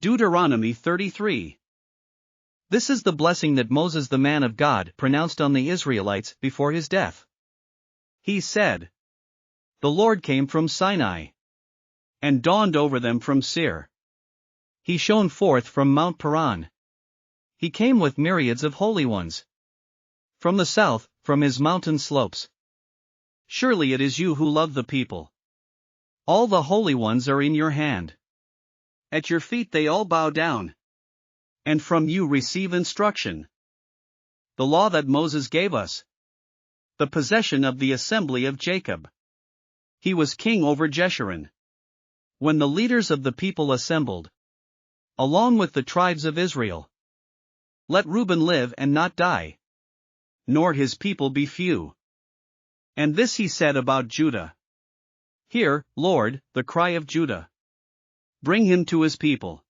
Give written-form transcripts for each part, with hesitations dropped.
Deuteronomy 33. This is the blessing that Moses the man of God pronounced on the Israelites before his death. He said, "The Lord came from Sinai and dawned over them from Seir. He shone forth from Mount Paran. He came with myriads of holy ones from the south, from his mountain slopes. Surely it is you who love the people. All the holy ones are in your hand. At your feet they all bow down, and from you receive instruction. The law that Moses gave us, the possession of the assembly of Jacob. He was king over Jeshurun. When the leaders of the people assembled, along with the tribes of Israel, let Reuben live and not die, nor his people be few." And this he said about Judah. "Hear, Lord, the cry of Judah. Bring him to his people.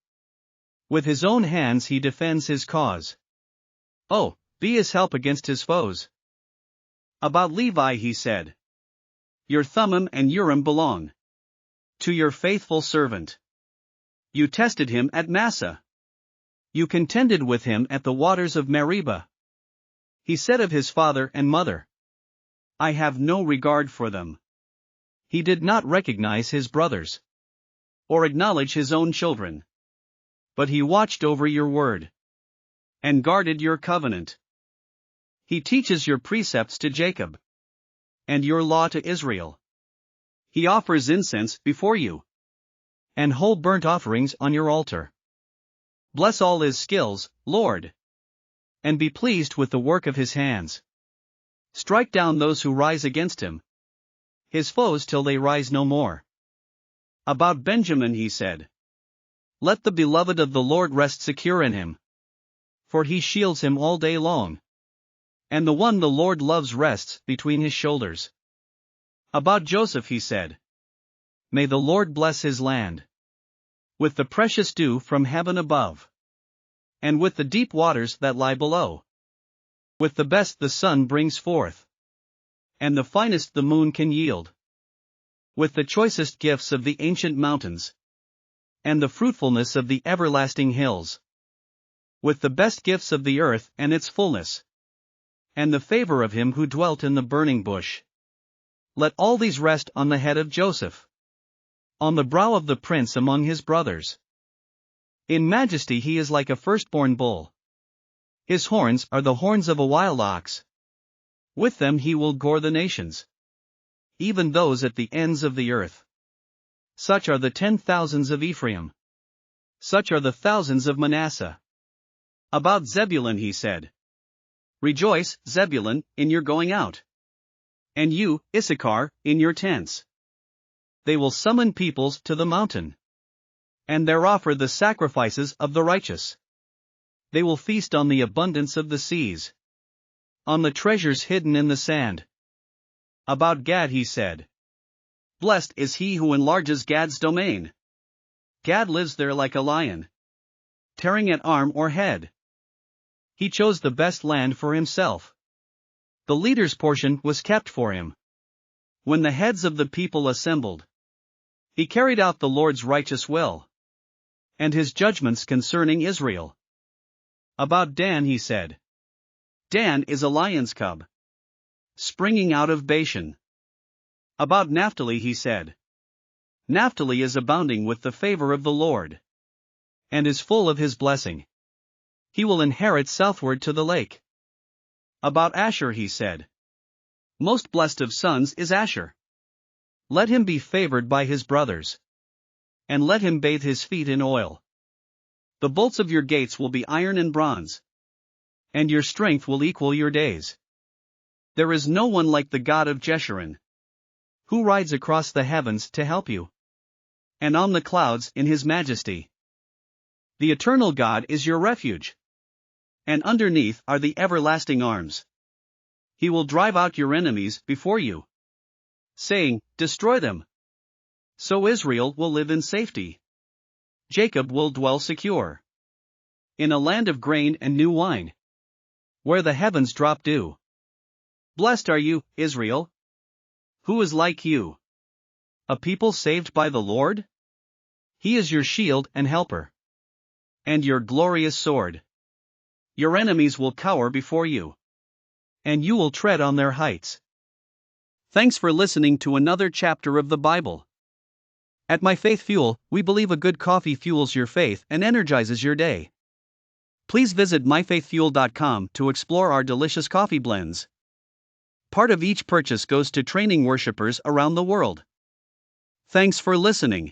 With his own hands he defends his cause. Oh, be his help against his foes." About Levi he said, "Your Thummim and Urim belong to your faithful servant. You tested him at Massa. You contended with him at the waters of Meribah. He said of his father and mother, I have no regard for them. He did not recognize his brothers, or acknowledge his own children. But he watched over your word, and guarded your covenant. He teaches your precepts to Jacob, and your law to Israel. He offers incense before you, and whole burnt offerings on your altar. Bless all his skills, Lord, and be pleased with the work of his hands. Strike down those who rise against him, his foes till they rise no more." About Benjamin he said, "Let the beloved of the Lord rest secure in him, for he shields him all day long, and the one the Lord loves rests between his shoulders." About Joseph he said, "May the Lord bless his land with the precious dew from heaven above, and with the deep waters that lie below. With the best the sun brings forth, and the finest the moon can yield. With the choicest gifts of the ancient mountains, and the fruitfulness of the everlasting hills. With the best gifts of the earth and its fullness, and the favor of him who dwelt in the burning bush. Let all these rest on the head of Joseph, on the brow of the prince among his brothers. In majesty he is like a firstborn bull. His horns are the horns of a wild ox. With them he will gore the nations, even those at the ends of the earth. Such are the 10,000s of Ephraim. Such are the thousands of Manasseh." About Zebulun he said, "Rejoice, Zebulun, in your going out. And you, Issachar, in your tents. They will summon peoples to the mountain, and there offer the sacrifices of the righteous. They will feast on the abundance of the seas, on the treasures hidden in the sand." About Gad he said, "Blessed is he who enlarges Gad's domain. Gad lives there like a lion, tearing at arm or head. He chose the best land for himself. The leader's portion was kept for him. When the heads of the people assembled, he carried out the Lord's righteous will, and his judgments concerning Israel." About Dan he said, "Dan is a lion's cub, springing out of Bashan." About Naphtali he said, "Naphtali is abounding with the favor of the Lord, and is full of his blessing. He will inherit southward to the lake." About Asher he said, "Most blessed of sons is Asher. Let him be favored by his brothers, and let him bathe his feet in oil. The bolts of your gates will be iron and bronze, and your strength will equal your days. There is no one like the God of Jeshurun, who rides across the heavens to help you, and on the clouds in his majesty. The eternal God is your refuge, and underneath are the everlasting arms. He will drive out your enemies before you, saying, Destroy them. So Israel will live in safety. Jacob will dwell secure in a land of grain and new wine, where the heavens drop dew. Blessed are you, Israel. Who is like you? A people saved by the Lord? He is your shield and helper. and your glorious sword. Your enemies will cower before you, and you will tread on their heights. Thanks for listening to another chapter of the Bible. At My Faith Fuel, we believe a good coffee fuels your faith and energizes your day. Please visit myfaithfuel.com to explore our delicious coffee blends. Part of each purchase goes to training worshipers around the world. Thanks for listening.